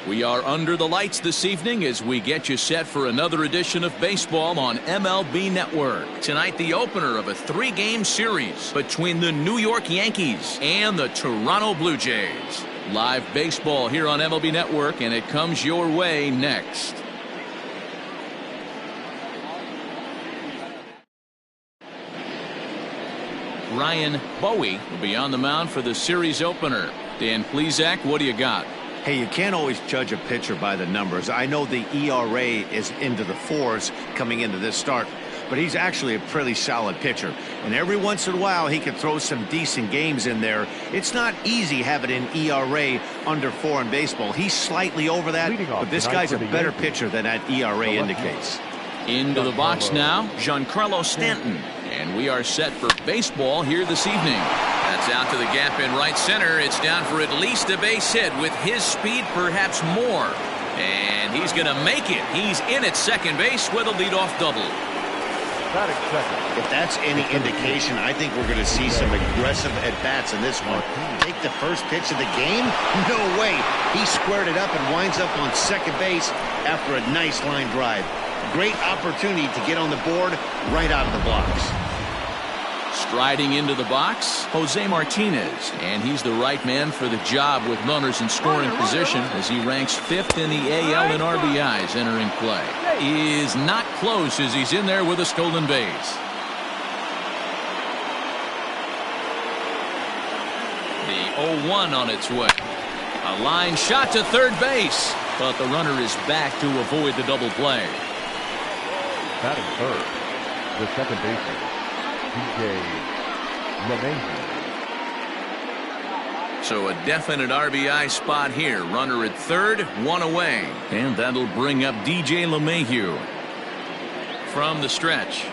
We are under the lights this evening as we get you set for another edition of baseball on MLB Network. Tonight, the opener of a 3-game series between the New York Yankees and the Toronto Blue Jays. Live baseball here on MLB Network, and it comes your way next. Ryan Bowie will be on the mound for the series opener. Dan Plesac, what do you got? Hey, you can't always judge a pitcher by the numbers. I know the ERA is into the 4s coming into this start, but he's actually a pretty solid pitcher. And every once in a while, he can throw some decent games in there. It's not easy having an ERA under 4 in baseball. He's slightly over that, but this guy's a better pitcher than that ERA indicates. Into the box now, Giancarlo Stanton. And we are set for baseball here this evening. That's out to the gap in right center. It's down for at least a base hit. With his speed, perhaps more. And he's going to make it. He's in at second base with a leadoff double. If that's any indication, I think we're going to see some aggressive at-bats in this one. Take the first pitch of the game? No way. He squared it up and winds up on second base after a nice line drive. Great opportunity to get on the board right out of the blocks. Striding into the box, Jose Martinez, and he's the right man for the job with runners in scoring position as he ranks 5th in the AL in RBIs entering play. He is not close as he's in there with a stolen base. The 0-1 on its way. A line shot to third base, but the runner is back to avoid the double play. Batting third, the second baseman, DJ LeMahieu. So a definite RBI spot here. Runner at third, 1 away. And that'll bring up DJ LeMahieu from the stretch.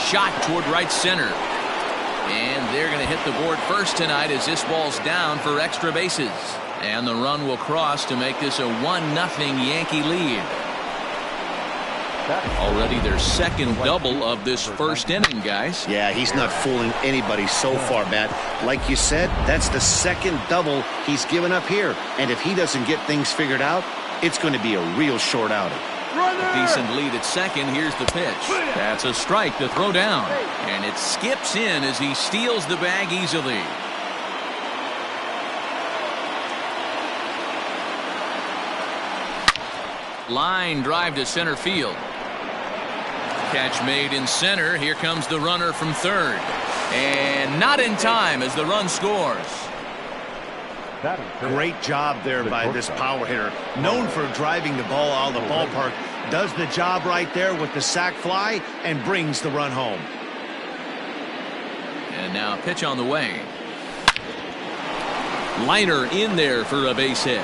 Shot toward right center. And they're going to hit the board first tonight as this ball's down for extra bases. And the run will cross to make this a 1-0 Yankee lead. Already their second double of this first inning, guys. Yeah, he's not fooling anybody so far, Matt. Like you said, that's the second double he's given up here. And if he doesn't get things figured out, it's going to be a real short outing. Decent lead at second. Here's the pitch. That's a strike to throw down. And it skips in as he steals the bag easily. Line drive to center field. Catch made in center. Here comes the runner from third. And not in time as the run scores. Great job there by this power hitter. Known for driving the ball out of the ballpark. Does the job right there with the sac fly and brings the run home. And now a pitch on the way. Liner in there for a base hit.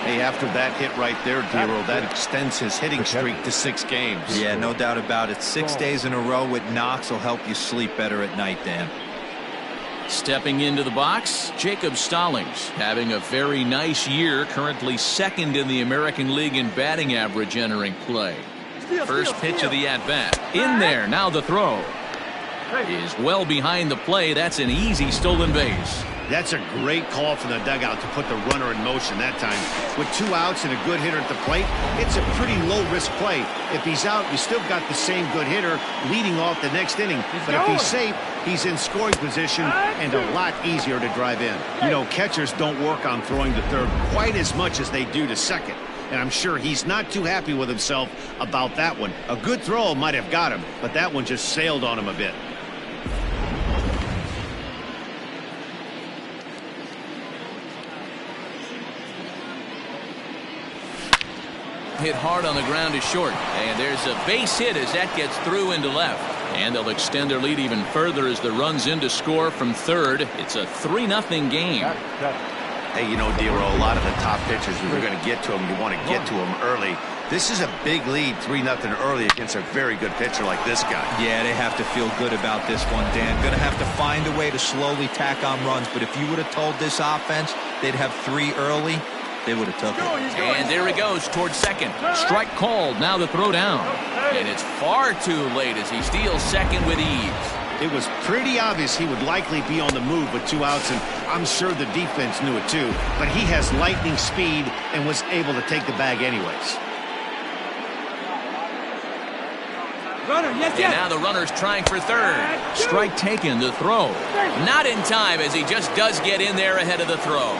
Hey, after that hit right there, Dero, that extends his hitting streak to 6 games. Yeah, no doubt about it. 6 days in a row with knocks will help you sleep better at night, Dan. Stepping into the box, Jacob Stallings having a very nice year, currently second in the American League in batting average entering play. First pitch of the at-bat. In there, now the throw. Is well behind the play. That's an easy stolen base. That's a great call from the dugout to put the runner in motion that time. With 2 outs and a good hitter at the plate, it's a pretty low-risk play. If he's out, you still got the same good hitter leading off the next inning. But if he's safe, he's in scoring position and a lot easier to drive in. You know, catchers don't work on throwing to third quite as much as they do to second. And I'm sure he's not too happy with himself about that one. A good throw might have got him, but that one just sailed on him a bit. Hit hard on the ground is short. And there's a base hit as that gets through into left. And they'll extend their lead even further as the run's in to score from third. It's a 3-0 game. Hey, you know, Dero, a lot of the top pitchers, if you're going to get to them, you want to get to them early. This is a big lead, 3-0 early against a very good pitcher like this guy. Yeah, they have to feel good about this one, Dan. Going to have to find a way to slowly tack on runs. But if you would have told this offense they'd have 3 early, they would have took it. And there he goes towards second. Strike called. Now the throw down. And it's far too late as he steals second with ease. It was pretty obvious he would likely be on the move with 2 outs, and I'm sure the defense knew it too. But he has lightning speed and was able to take the bag anyways. And now the runner's trying for third. Strike taken, the throw. Not in time as he just does get in there ahead of the throw.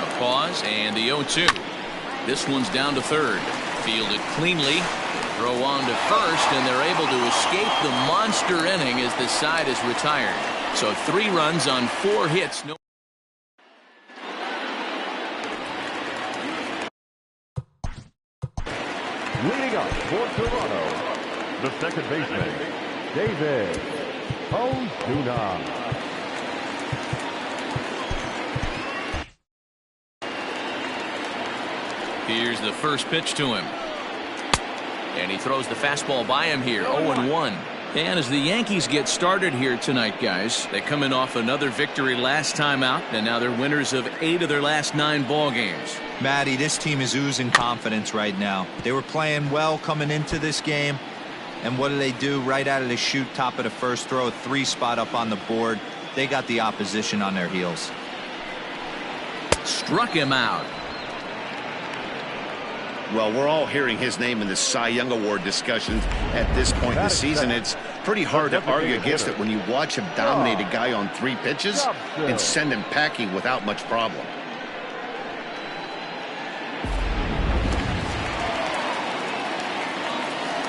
A pause and the 0-2. This one's down to third. Fielded cleanly. Throw on to first, and they're able to escape the monster inning as the side is retired. So 3 runs on 4 hits. No. Leading up for Toronto, the second baseman, David Ozuna. Here's the first pitch to him. And he throws the fastball by him here, 0-1. And as the Yankees get started here tonight, guys, they come in off another victory last time out, and now they're winners of 8 of their last 9 ball games. Matty, this team is oozing confidence right now. They were playing well coming into this game. And what do? Right out of the chute, top of the first, throw a 3 spot up on the board. They got the opposition on their heels. Struck him out. Well, we're all hearing his name in the Cy Young Award discussions at this point in the season. It's pretty hard to argue against it when you watch him dominate a guy on 3 pitches and send him packing without much problem.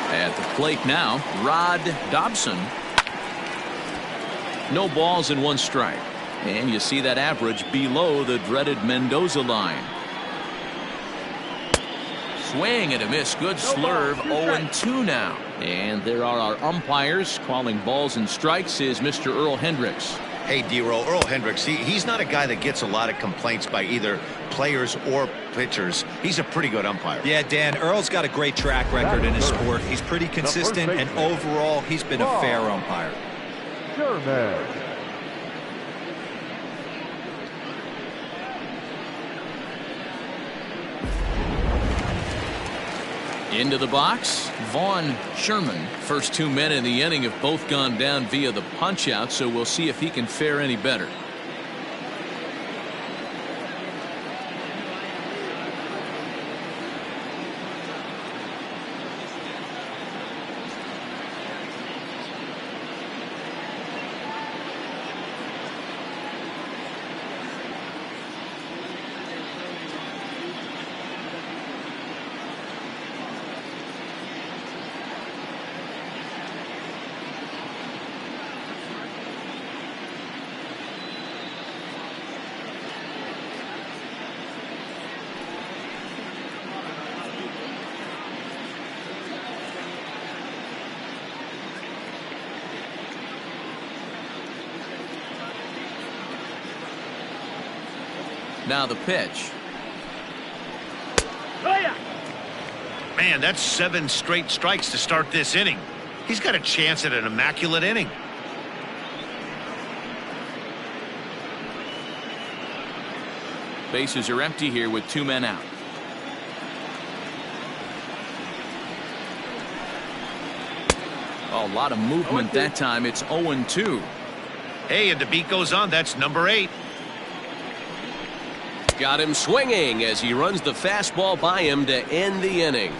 At the plate now, Rod Dobson. No balls and 1 strike. And you see that average below the dreaded Mendoza line. Swing and a miss. Good slurve. 0-2 now. And there are our umpires calling balls and strikes is Mr. Earl Hendricks. Hey, D-Roll, Earl Hendricks, he's not a guy that gets a lot of complaints by either players or pitchers. He's a pretty good umpire. Yeah, Dan, Earl's got a great track record in his sport. He's pretty consistent, and overall, he's been a fair umpire. Sherman. Into the box, Vaughn Sherman. First 2 men in the inning have both gone down via the punch out, so we'll see if he can fare any better. Now the pitch. Man, that's 7 straight strikes to start this inning. He's got a chance at an immaculate inning. Bases are empty here with 2 men out. A lot of movement that time. It's 0-2. Hey, and the beat goes on. That's number 8. Got him swinging as he runs the fastball by him to end the inning.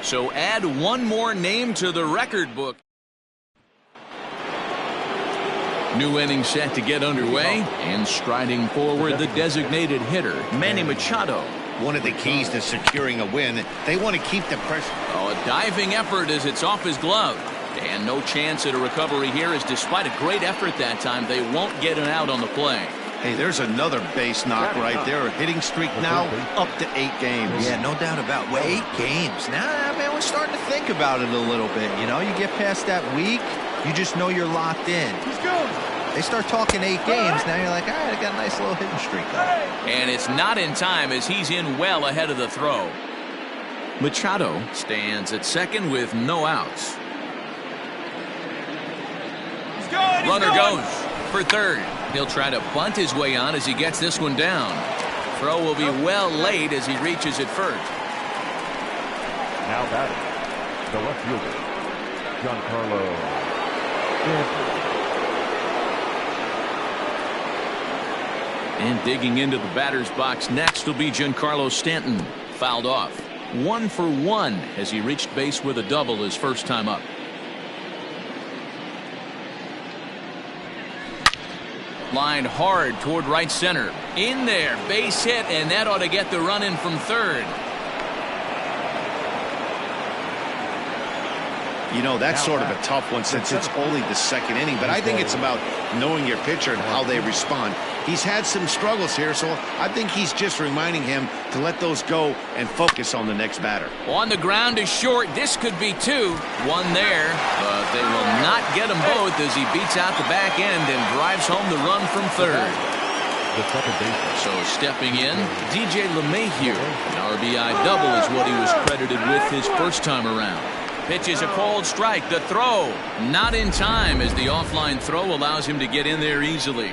So add 1 more name to the record book. New inning set to get underway, and striding forward the designated hitter, Manny Machado. One of the keys to securing a win, they want to keep the pressure. Oh, a diving effort as it's off his glove. And no chance at a recovery here, as despite a great effort that time, they won't get an out on the play. Hey, there's another base knock right there. A hitting streak now up to 8 games. Yeah, no doubt about it. Well, 8 games. Now, man, we're starting to think about it a little bit. You know, you get past that week, you just know you're locked in. They start talking 8 games. Now you're like, all right, I got a nice little hitting streak going. And it's not in time as he's in well ahead of the throw. Machado stands at second with no outs. Runner goes for third. He'll try to bunt his way on as he gets this one down. Throw will be well late as he reaches at first. Now batting, the left fielder, Giancarlo Stanton. And digging into the batter's box next will be Giancarlo Stanton. Fouled off. 1 for 1 as he reached base with a double his first time up. Lined hard toward right center. In there, base hit, and that ought to get the run in from third. You know, that's sort of a tough one since it's only the second inning, but I think it's about knowing your pitcher and how they respond. He's had some struggles here, so I think he's just reminding him to let those go and focus on the next batter. On the ground is short. This could be 2. 1 there, but they will not get them both as he beats out the back end and drives home the run from third. So stepping in, DJ LeMahieu. An RBI double is what he was credited with his first time around. Pitches a cold strike. The throw not in time as the offline throw allows him to get in there easily.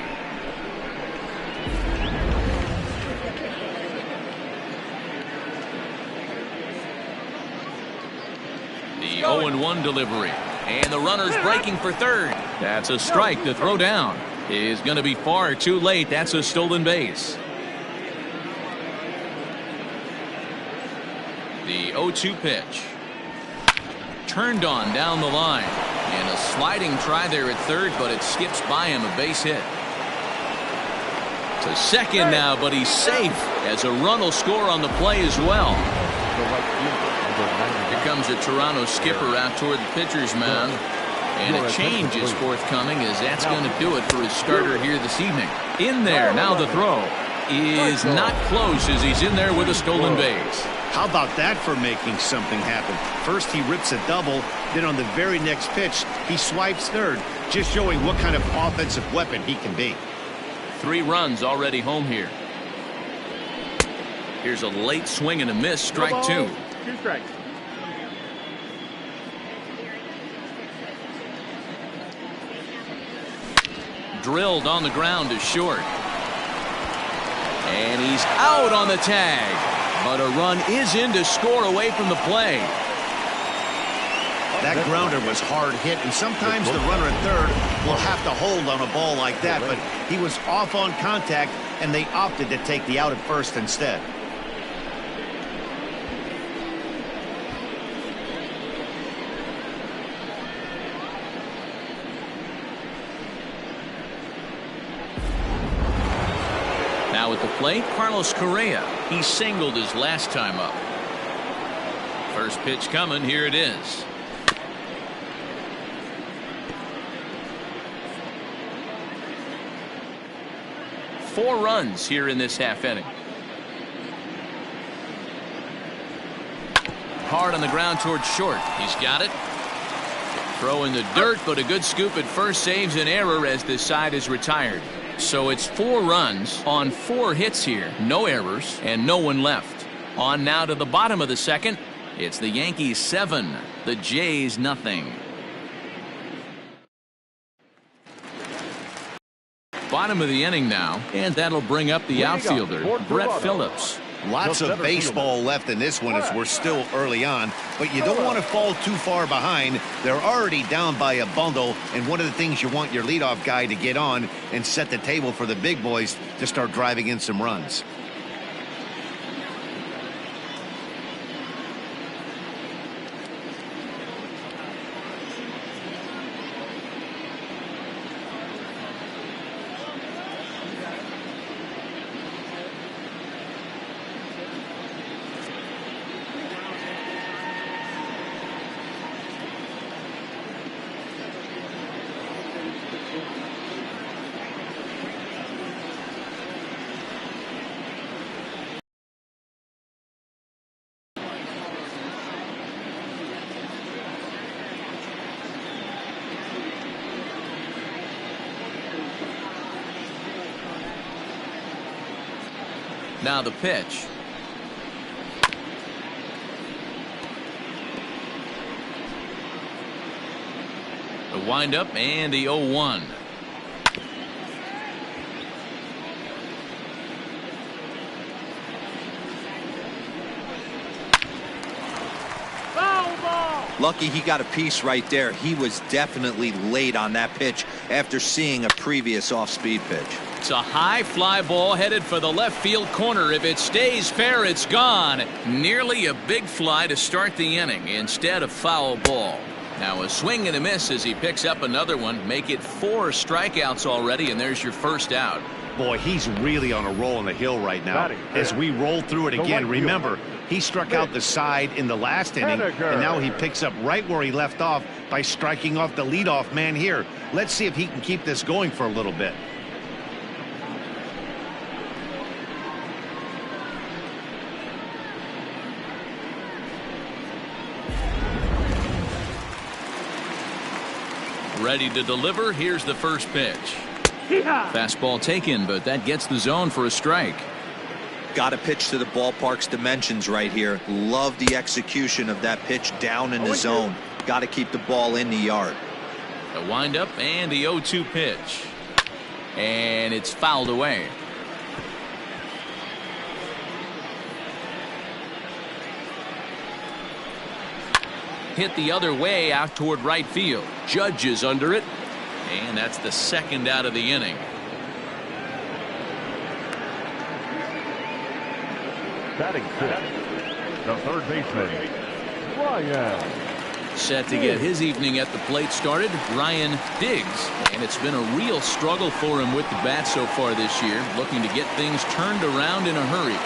The 0-1 delivery. And the runner's breaking for third. That's a strike. The throw down is going to be far too late. That's a stolen base. The 0-2 pitch. Turned on down the line. And a sliding try there at third, but it skips by him, a base hit. To second now, but he's safe as a run will score on the play as well. Here comes a Toronto skipper out toward the pitcher's mound. And a change is forthcoming as that's going to do it for his starter here this evening. In there, now the throw is not close as he's in there with a stolen base. How about that for making something happen? First he rips a double, then on the very next pitch he swipes third, just showing what kind of offensive weapon he can be. 3 runs already home here. Here's a late swing and a miss, strike 2. 2 strikes. Drilled on the ground is short. And he's out on the tag. But a run is in to score away from the play. That grounder was hard hit, and sometimes the runner at third will have to hold on a ball like that, but he was off on contact, and they opted to take the out at first instead. Now at the plate, Carlos Correa. He singled his last time up. First pitch coming. Here it is. Four runs here in this half inning. Hard on the ground towards short. He's got it. Throw in the dirt, but a good scoop at first saves an error as this side is retired. So it's 4 runs on 4 hits here. No errors and no one left. On now to the bottom of the second. It's the Yankees 7, the Jays nothing. Bottom of the inning now, and that'll bring up the outfielder, Brett Phillips. Lots of baseball left in this one as we're still early on, but you don't want to fall too far behind. They're already down by a bundle, and one of the things you want your leadoff guy to get on and set the table for the big boys to start driving in some runs. Now the pitch. The windup and the 0-1. Lucky he got a piece right there. He was definitely late on that pitch after seeing a previous off-speed pitch. It's a high fly ball headed for the left field corner. If it stays fair, it's gone. Nearly a big fly to start the inning instead of foul ball. Now a swing and a miss as he picks up another one. Make it 4 strikeouts already, and there's your first out. Boy, he's really on a roll on the hill right now. As we roll through it again, remember, he struck out the side in the last inning, and now he picks up right where he left off by striking off the leadoff man here. Let's see if he can keep this going for a little bit. Ready to deliver. Here's the first pitch. Fastball taken, but that gets the zone for a strike. Got to pitch to the ballpark's dimensions right here. Love the execution of that pitch down in the zone. Got to keep the ball in the yard. The windup and the 0-2 pitch. And it's fouled away. Hit the other way out toward right field. Judge is under it. And that's the second out of the inning. Batting fifth, the third baseman, Ryan. Set to get his evening at the plate started, Ryan Diggs. And it's been a real struggle for him with the bat so far this year. Looking to get things turned around in a hurry.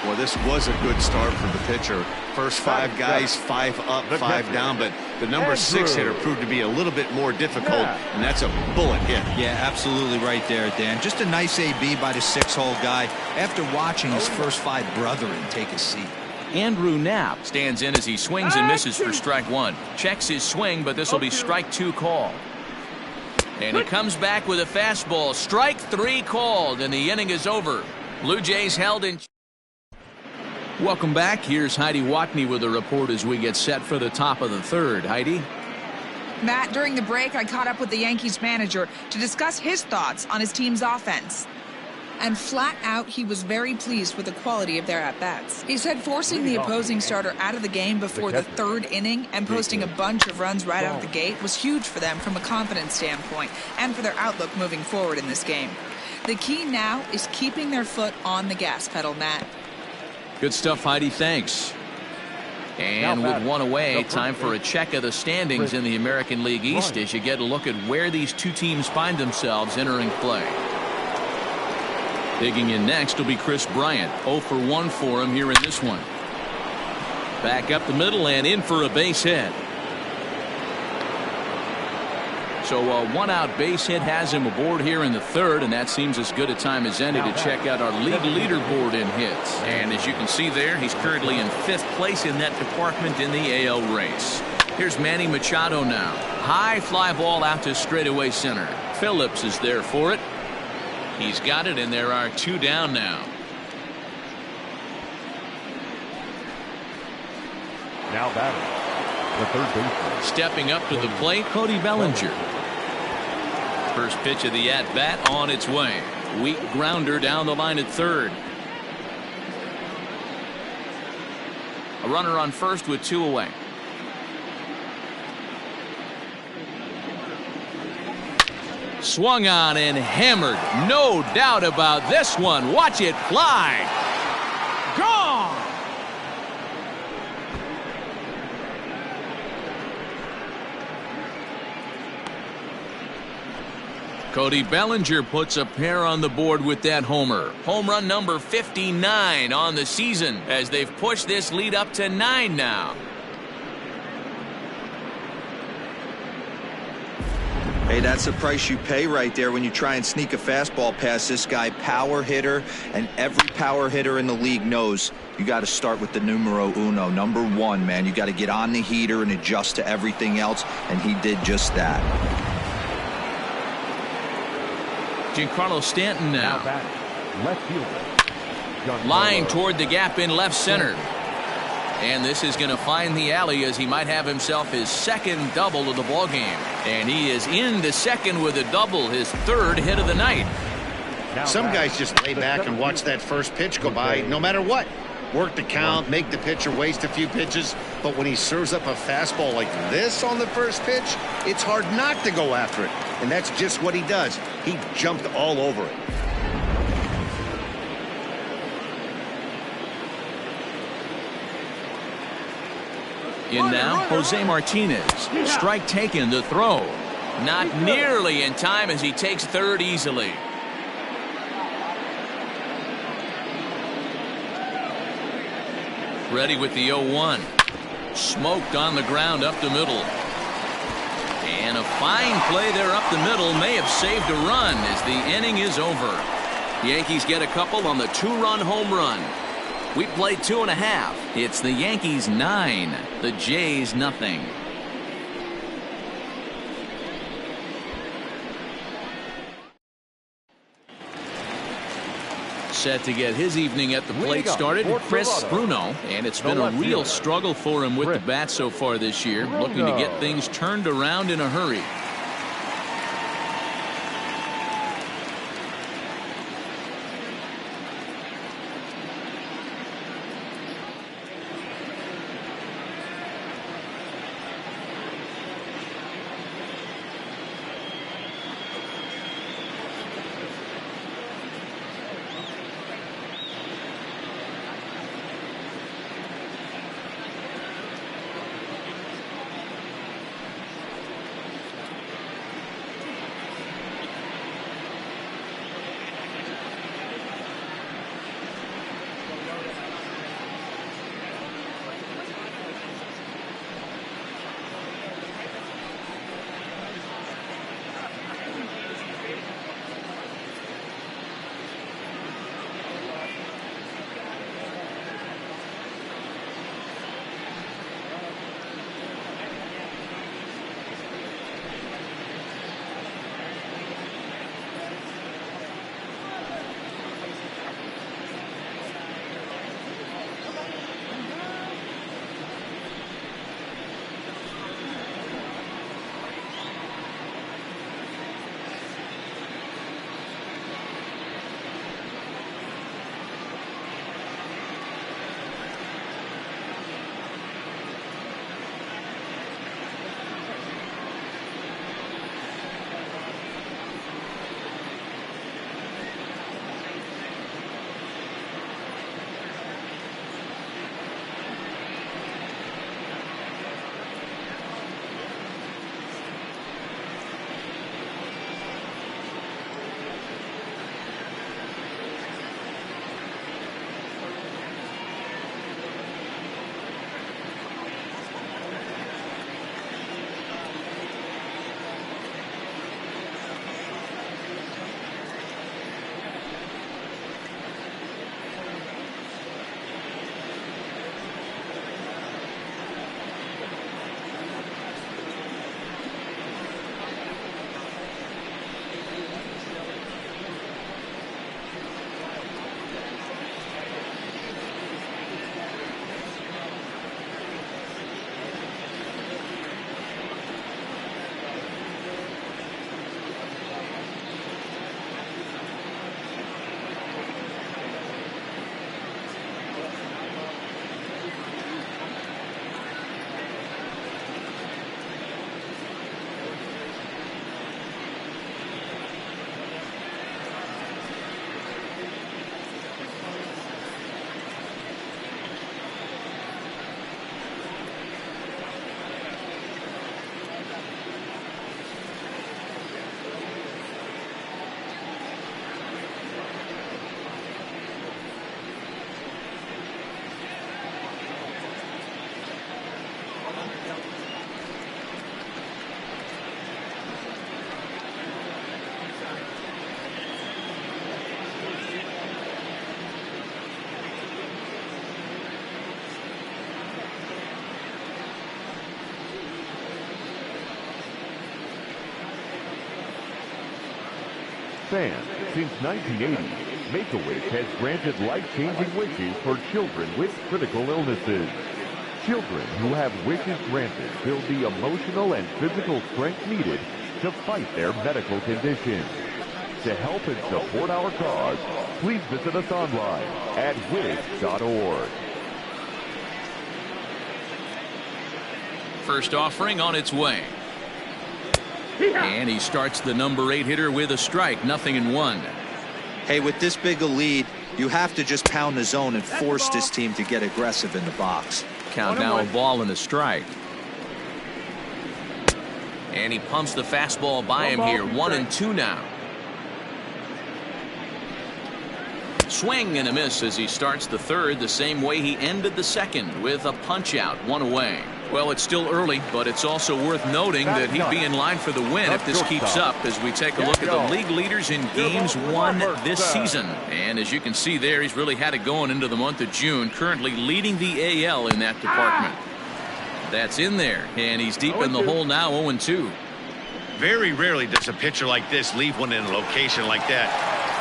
Well, this was a good start for the pitcher. First 5 guys, 5 up, 5 down, but the number 6 hitter proved to be a little bit more difficult, and that's a bullet hit. Yeah, absolutely right there, Dan. Just a nice AB by the 6-hole guy after watching his first 5 brethren take a seat. Andrew Knapp stands in as he swings and misses for strike 1. Checks his swing, but this will be strike 2 call. And he comes back with a fastball. Strike 3 called, and the inning is over. Blue Jays held in. Welcome back. Here's Heidi Watney with a report as we get set for the top of the third. Heidi? Matt, during the break, I caught up with the Yankees manager to discuss his thoughts on his team's offense. And flat out, he was very pleased with the quality of their at-bats. He said forcing the opposing starter out of the game before the 3rd inning and posting a bunch of runs right out of the gate was huge for them from a confidence standpoint and for their outlook moving forward in this game. The key now is keeping their foot on the gas pedal, Matt. Good stuff, Heidi. Thanks. And with one away, time for a check of the standings in the American League East as you get a look at where these two teams find themselves entering play. Digging in next will be Chris Bryant. 0 for 1 for him here in this one. Back up the middle and in for a base hit. So a 1-out base hit has him aboard here in the 3rd, and that seems as good a time as any to check out our league leaderboard in hits. And as you can see there, he's currently in 5th place in that department in the AL race. Here's Manny Machado now. High fly ball out to straightaway center. Phillips is there for it. He's got it, and there are 2 down now. Now batting, the third baseman. Stepping up to the plate, Cody Bellinger. First pitch of the at-bat on its way. Weak grounder down the line at 3rd. A runner on first with 2 away. Swung on and hammered. No doubt about this one. Watch it fly. Gone. Cody Bellinger puts a pair on the board with that homer. Home run number 59 on the season as they've pushed this lead up to 9 now. Hey, that's the price you pay right there when you try and sneak a fastball past this guy. Power hitter, and every power hitter in the league knows you got to start with the numero uno, number 1, man. You got to get on the heater and adjust to everything else, and he did just that. Giancarlo Stanton Now now. batting, left fielder. Line toward the gap in left center. And this is going to find the alley as he might have himself his second double of the ball game. And he is into second with a double, his third hit of the night. Some guys just lay back and watch that first pitch go by no matter what. Work the count, make the pitcher waste a few pitches. But when he serves up a fastball like this on the first pitch, it's hard not to go after it. And that's just what he does. He jumped all over it. In now, Jose Martinez. Strike taken, the throw. Not nearly in time as he takes third easily. Ready with the 0-1. Smoked on the ground up the middle. And a fine play there up the middle may have saved a run as the inning is over. The Yankees get a couple on the 2-run home run. We played 2.5. It's the Yankees 9, the Jays nothing. Set to get his evening at the plate started, Chris Bruno, and it's been a real struggle for him with the bat so far this year, looking to get things turned around in a hurry. fans, since 1980, Make-A-Wish has granted life-changing wishes for children with critical illnesses. Children who have wishes granted build the emotional and physical strength needed to fight their medical conditions. To help and support our cause, please visit us online at wish.org. First offering on its way. And he starts the number 8 hitter with a strike, 0-1. Hey, with this big a lead, you have to just pound the zone and force this team to get aggressive in the box. Count now a ball and a strike. And he pumps the fastball by him here, 1-2 now. Swing and a miss as he starts the third the same way he ended the second, with a punch out, 1 away. Well, it's still early, but it's also worth noting that he'd be in line for the win if this keeps up as we take a look at the league leaders in games won this season. And as you can see there, he's really had it going into the month of June, currently leading the AL in that department. That's in there, and he's deep in the hole now, 0-2. Very rarely does a pitcher like this leave one in a location like that.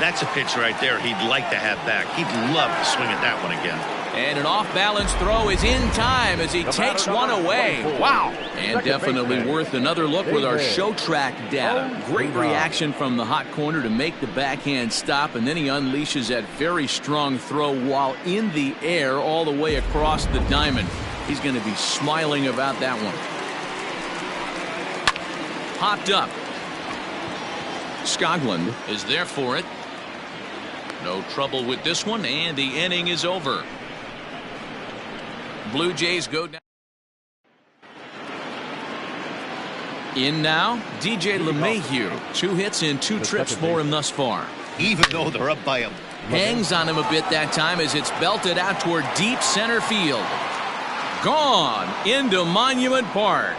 That's a pitch right there he'd like to have back. He'd love to swing at that one again. And an off-balance throw is in time as he takes one away. Wow. And definitely worth another look with our show track data. Great reaction from the hot corner to make the backhand stop, and then he unleashes that very strong throw while in the air all the way across the diamond. He's going to be smiling about that one. Popped up. Skoglund is there for it. No trouble with this one, and the inning is over. Blue Jays go down. In now, DJ LeMahieu. 2 hits in 2 trips for him thus far. Even though they're up by him. Hangs on him a bit that time as it's belted out toward deep center field. Gone into Monument Park.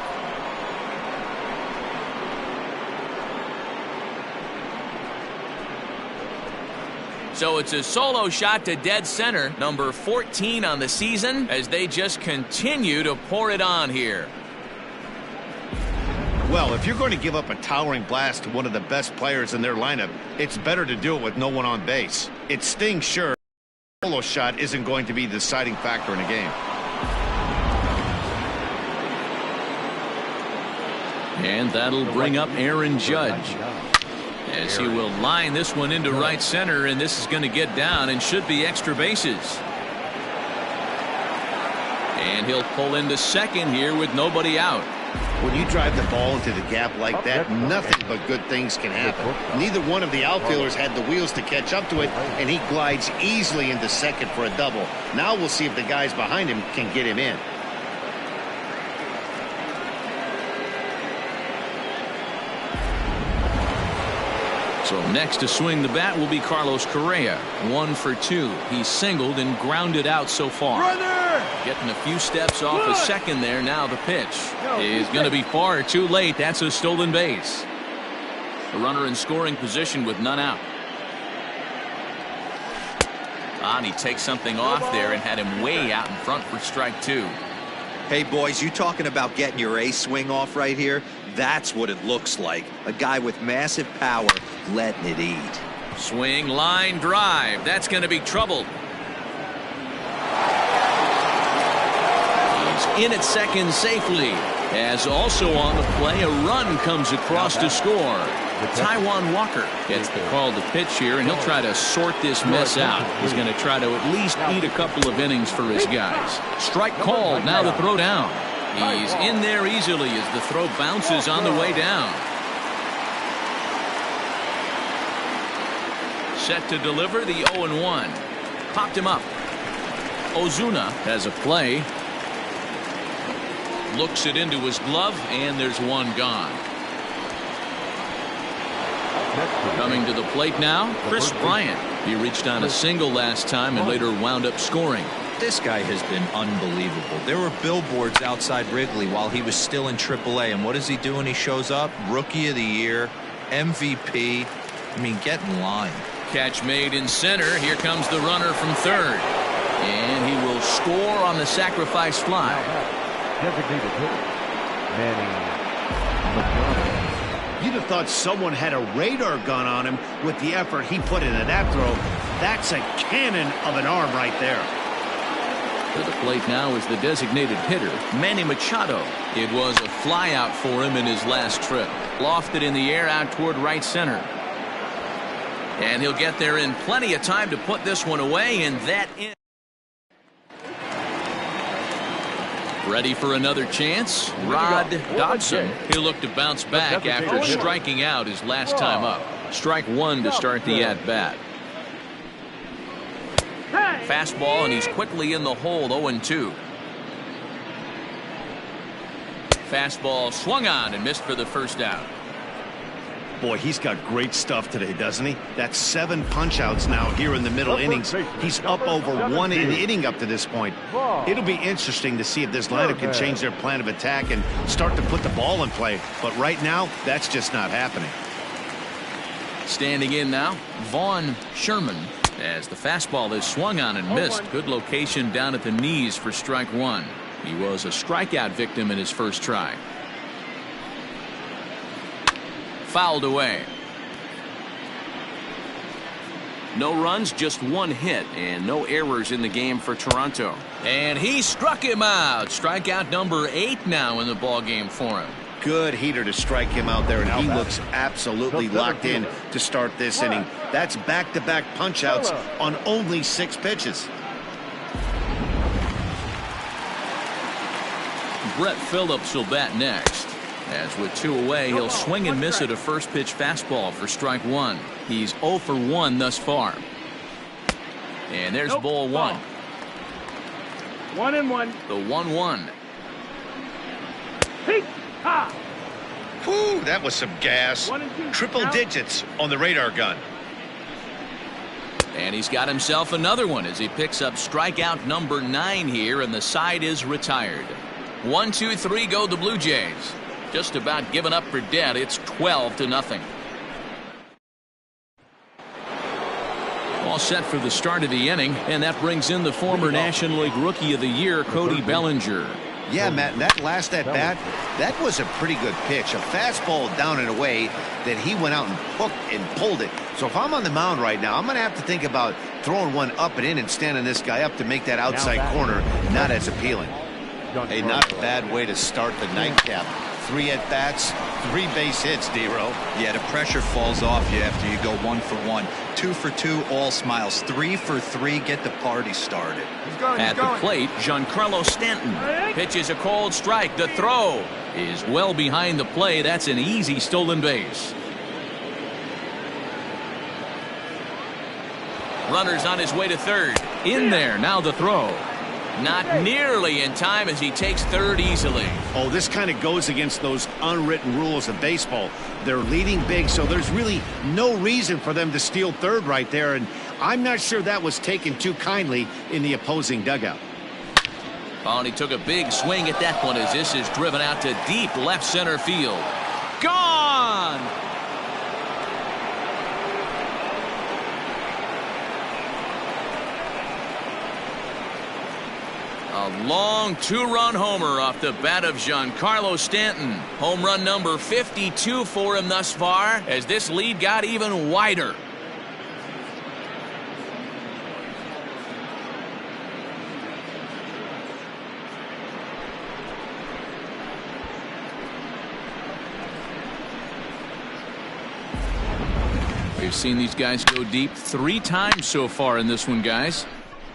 So it's a solo shot to dead center, number 14 on the season, as they just continue to pour it on here. Well, if you're going to give up a towering blast to one of the best players in their lineup, it's better to do it with no one on base. It stings, sure. A solo shot isn't going to be the deciding factor in a game. And that'll bring up Aaron Judge, as he will line this one into right center, and this is going to get down and should be extra bases. And he'll pull into second here with nobody out. When you drive the ball into the gap like that, nothing but good things can happen. Neither one of the outfielders had the wheels to catch up to it, and he glides easily into second for a double. Now we'll see if the guys behind him can get him in. So next to swing the bat will be Carlos Correa. 1 for 2. He's singled and grounded out so far. Getting a few steps off a second there. Now the pitch is going to be far too late. That's a stolen base. The runner in scoring position with none out. And he takes something off there and had him way out in front for strike 2. Hey, boys, you talking about getting your ace swing off right here? That's what it looks like. A guy with massive power letting it eat. Swing, line, drive. That's going to be trouble. He's in at second safely. As also on the play, a run comes across to score. Taijuan Walker gets the call to pitch here, and he'll try to sort this mess out. He's going to try to at least eat a couple of innings for his guys. Strike called. Now the throw down. He's in there easily as the throw bounces on the way down. Set to deliver the 0-1. Popped him up. Ozuna has a play. Looks it into his glove, and there's one gone. Coming to the plate now, Chris Bryant. He reached on a single last time and later wound up scoring. This guy has been unbelievable. There were billboards outside Wrigley while he was still in AAA, and what is he doing? He shows up, Rookie of the Year, MVP. I mean, get in line. Catch made in center. Here comes the runner from third, and he will score on the sacrifice fly. Designated hitter, Manny McDonald. You'd have thought someone had a radar gun on him with the effort he put into that throw. That's a cannon of an arm right there. To the plate now is the designated hitter, Manny Machado. It was a flyout for him in his last trip. Lofted in the air out toward right center. And he'll get there in plenty of time to put this one away, and that in. Ready for another chance? Rod Dodson. He'll look to bounce back after striking out his last time up. Strike one to start the at-bat. Fastball, and he's quickly in the hole, 0-2. Fastball swung on and missed for the first out. Boy, he's got great stuff today, doesn't he? That's 7 punch-outs now here in the middle innings. He's up over 1 inning up to this point. It'll be interesting to see if this lineup can change their plan of attack and start to put the ball in play. But right now, that's just not happening. Standing in now, Vaughn Sherman, as the fastball is swung on and missed. Good location down at the knees for strike one. He was a strikeout victim in his first try. Fouled away. No runs, just 1 hit, and no errors in the game for Toronto. And he struck him out. Strikeout number 8 now in the ball game for him. Good heater to strike him out there, and he looks absolutely locked in to start this inning. That's back-to-back punch-outs on only 6 pitches. Brett Phillips will bat next. As with 2 away, he'll swing and miss at a first pitch fastball for strike one. He's 0 for 1 thus far. And there's ball 1. 1-1. The 1-1. Whew, that was some gas. Triple digits on the radar gun. And he's got himself another one as he picks up strikeout number 9 here, and the side is retired. 1, 2, 3 go the Blue Jays. Just about given up for dead. It's 12-0. All set for the start of the inning, and that brings in the former National League Rookie of the Year, Cody Bellinger. Yeah, Matt, and that last at-bat, that was a pretty good pitch. A fastball down and away that he went out and hooked and pulled it. So if I'm on the mound right now, I'm going to have to think about throwing one up and in and standing this guy up to make that outside corner not as appealing. A not bad way to start the nightcap. 3 at-bats, 3 base hits, D-Row. Yeah, the pressure falls off you after you go 1 for 1. 2 for 2, all smiles. 3 for 3, get the party started. At the plate, Giancarlo Stanton pitches a cold strike. The throw is well behind the play. That's an easy stolen base. Runner's on his way to third. In there, now the throw. Not nearly in time as he takes third easily. Oh, this kind of goes against those unwritten rules of baseball. They're leading big, so there's really no reason for them to steal third right there, and I'm not sure that was taken too kindly in the opposing dugout. Oh, and he took a big swing at that one as this is driven out to deep left center field. Gone! A long 2-run homer off the bat of Giancarlo Stanton. Home run number 52 for him thus far as this lead got even wider. We've seen these guys go deep 3 times so far in this one, guys.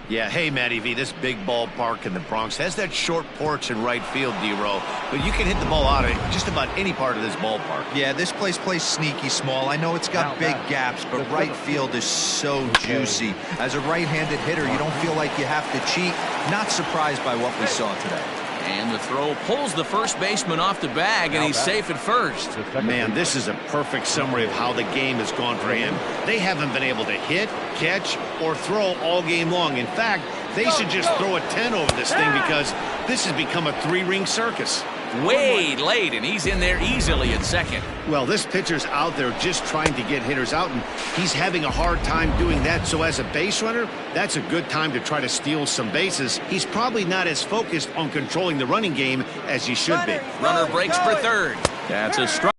Yeah, hey, Matty V, this big ballpark in the Bronx has that short porch in right field, D-Row, but you can hit the ball out of just about any part of this ballpark. Yeah, this place plays sneaky small. I know it's got big gaps, but right field is so juicy. As a right-handed hitter, you don't feel like you have to cheat. Not surprised by what we saw today. And the throw pulls the first baseman off the bag, and he's safe at first. Man, this is a perfect summary of how the game has gone for him. They haven't been able to hit, catch, or throw all game long. In fact, they should just throw a 10 over this thing because this has become a 3-ring circus. Way late, and he's in there easily at second. Well, this pitcher's out there just trying to get hitters out, and he's having a hard time doing that. So as a base runner, that's a good time to try to steal some bases. He's probably not as focused on controlling the running game as he should be. Runner breaks for third. That's a strike.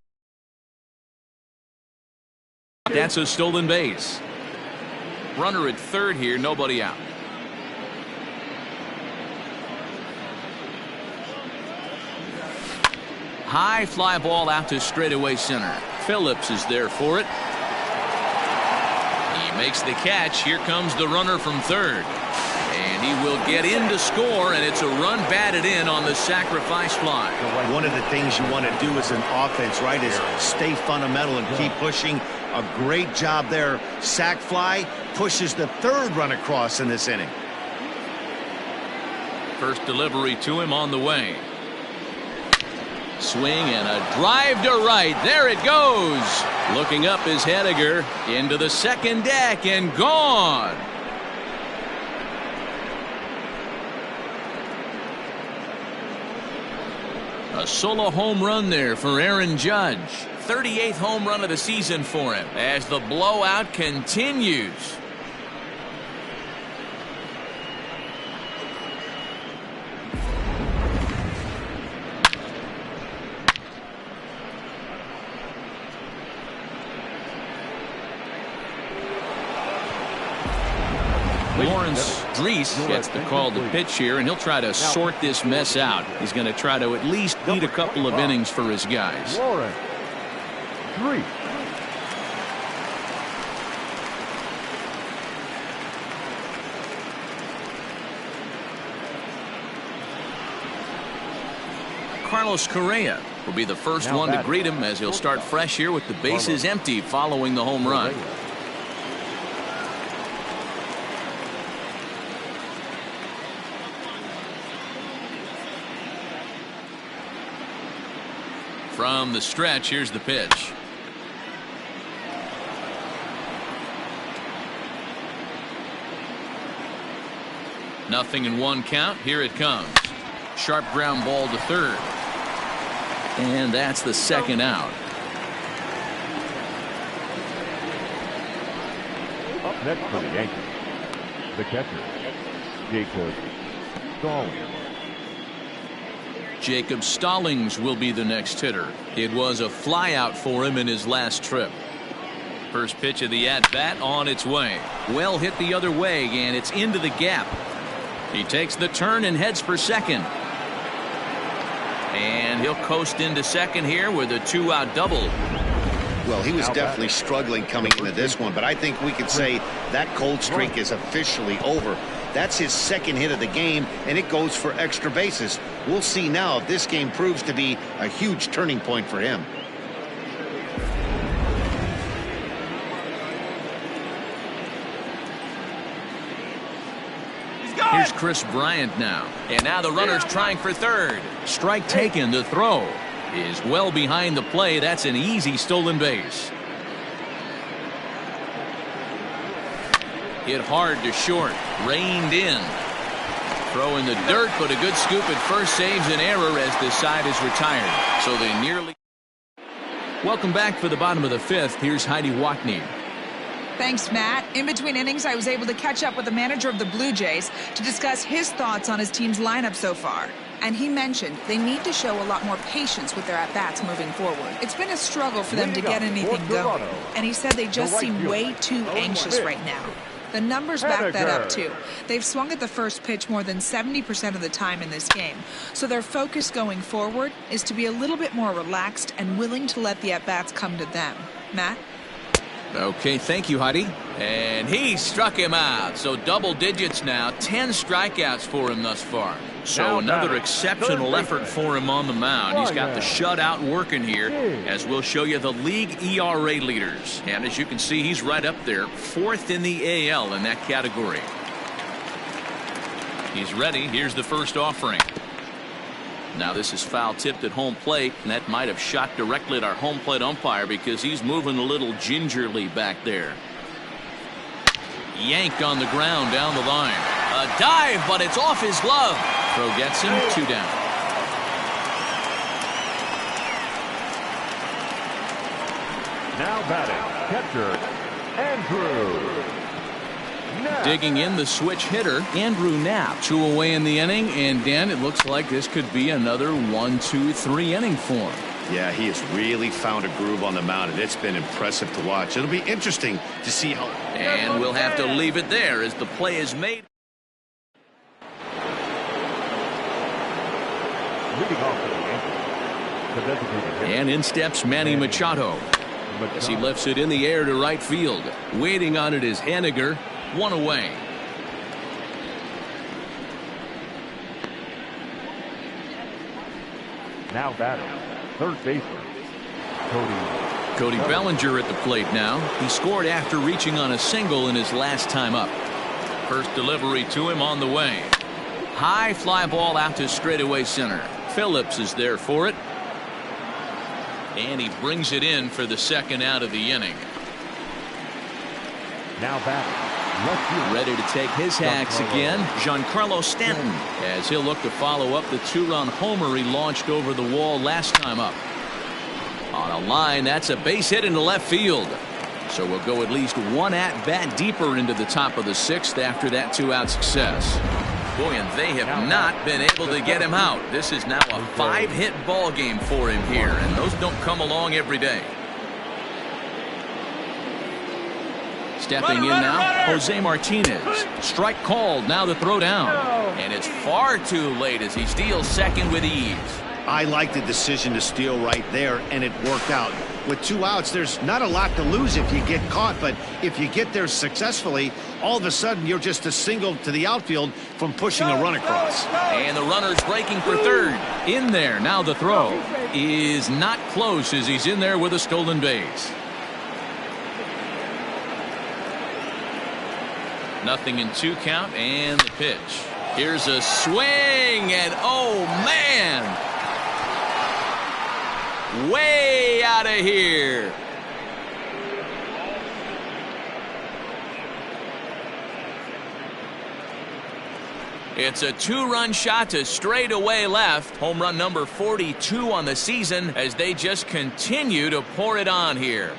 That's a stolen base. Runner at third here, nobody out. High fly ball out to straightaway center. Phillips is there for it. He makes the catch. Here comes the runner from third. And he will get in to score, and it's a run batted in on the sacrifice fly. One of the things you want to do as an offense, right, is stay fundamental and keep pushing. A great job there. Sac fly pushes the third run across in this inning. First delivery to him on the way. Swing and a drive to right. There it goes. Looking up is Hediger into the second deck and gone. A solo home run there for Aaron Judge. 38th home run of the season for him as the blowout continues. Lawrence Dries gets the call to pitch here, and he'll try to sort this mess out. He's going to try to at least eat a couple of innings for his guys. Lawrence Dries. Carlos Correa will be the first one to greet him as he'll start fresh here with the bases empty following the home run. From the stretch, here's the pitch. Nothing in one count. Here it comes. Sharp ground ball to third. And that's the second out. Up next for the Yankees, the catcher, Jacob Stallings. Jacob Stallings will be the next hitter. It was a flyout for him in his last trip. First pitch of the at-bat on its way. Well hit the other way, and it's into the gap. He takes the turn and heads for second. And he'll coast into second here with a two-out double. Well, he was definitely struggling coming into this one, but I think we could say that cold streak is officially over. That's his second hit of the game, and it goes for extra bases. We'll see now if this game proves to be a huge turning point for him. Here's Chris Bryant now. And now the runner's trying for third. Strike taken. The throw is well behind the play. That's an easy stolen base. Hit hard to short. Reined in. Throw in the dirt, but a good scoop at first saves an error as this side is retired. So they nearly. Welcome back for the bottom of the fifth. Here's Heidi Watney. Thanks, Matt. In between innings, I was able to catch up with the manager of the Blue Jays to discuss his thoughts on his team's lineup so far. And he mentioned they need to show a lot more patience with their at-bats moving forward. It's been a struggle for them to get anything going. And he said they just seem way too anxious right now. The numbers back that up, too. They've swung at the first pitch more than 70% of the time in this game. So their focus going forward is to be a little bit more relaxed and willing to let the at-bats come to them. Matt? Okay, thank you, Heidi. And he struck him out. So double digits now. 10 strikeouts for him thus far. So another exceptional effort for him on the mound. He's got the shutout working here, as we'll show you the league ERA leaders. And as you can see, he's right up there, 4th in the AL in that category. He's ready. Here's the first offering. Now this is foul tipped at home plate, and that might have shot directly at our home plate umpire because he's moving a little gingerly back there. Yanked on the ground down the line. A dive, but it's off his glove. Throw gets him, 2 down. Now batting, catcher, Andrew. Digging in, the switch hitter, Andrew Knapp. 2 away in the inning, and Dan, it looks like this could be another 1, 2, 3 inning for him. Yeah, he has really found a groove on the mound, and it's been impressive to watch. It'll be interesting to see how. And we'll have to leave it there as the play is made. Leading off the designated hitter. And in steps Manny Machado as he lifts it in the air to right field. Waiting on it is Haniger. 1 away. Now batting, third baseman, Cody Bellinger at the plate now. He scored after reaching on a single in his last time up. First delivery to him on the way. High fly ball out to straightaway center. Phillips is there for it. And he brings it in for the second out of the inning. Now batting, left field. Ready to take his hacks again, Giancarlo Stanton, as he'll look to follow up the 2-run homer he launched over the wall last time up. On a line, that's a base hit into left field. So we'll go at least 1 at-bat deeper into the top of the 6th after that 2-out success. Boy, and they have not been able to get him out. This is now a 5-hit ball game for him here, and those don't come along every day. Stepping in now, Jose Martinez. Strike called, now the throw down. And it's far too late as he steals second with ease. I like the decision to steal right there, and it worked out. With 2 outs, there's not a lot to lose if you get caught, but if you get there successfully, all of a sudden you're just a single to the outfield from pushing a run across. And the runner's breaking for third. In there, now the throw is not close as he's in there with a stolen base. Nothing in 2 count, and the pitch. Here's a swing, and oh man! Way out of here. It's a 2-run shot to straightaway left. Home run number 42 on the season as they just continue to pour it on here.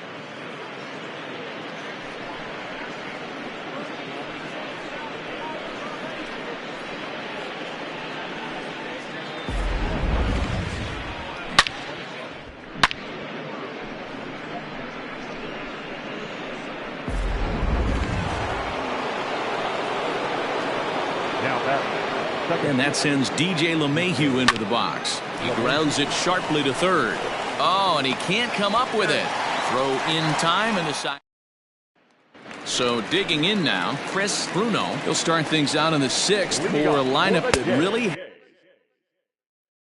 And that sends DJ LeMahieu into the box. He grounds it sharply to third. Oh, and he can't come up with it. Throw in time and the side. So digging in now, Chris Bruno. He'll start things out in the 6th for a lineup that really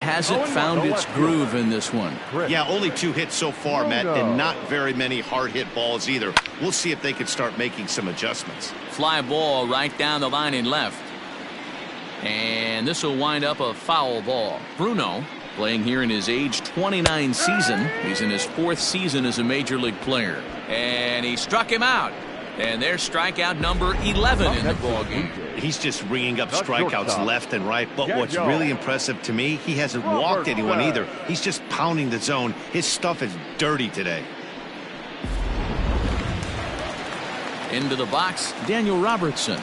hasn't found its groove in this one. Yeah, only 2 hits so far, Matt, and not very many hard hit balls either. We'll see if they can start making some adjustments. Fly ball right down the line in left. And this will wind up a foul ball. Bruno playing here in his age 29 season. He's in his 4th season as a major league player. And he struck him out. And there's strikeout number 11 in the ballgame. He's just ringing up strikeouts left and right. But what's really impressive to me, he hasn't walked anyone either. He's just pounding the zone. His stuff is dirty today. Into the box, Daniel Robertson.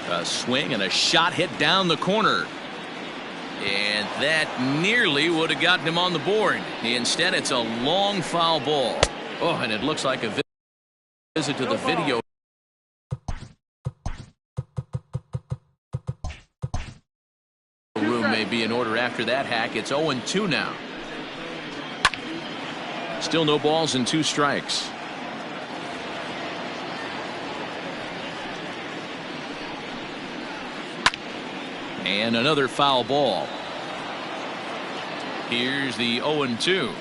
A swing and a shot hit down the corner. And that nearly would have gotten him on the board. Instead, it's a long foul ball. Oh, and it looks like a visit to the video. Room may be in order after that hack. It's 0-2 now. Still no balls and 2 strikes. And another foul ball. Here's the 0-2.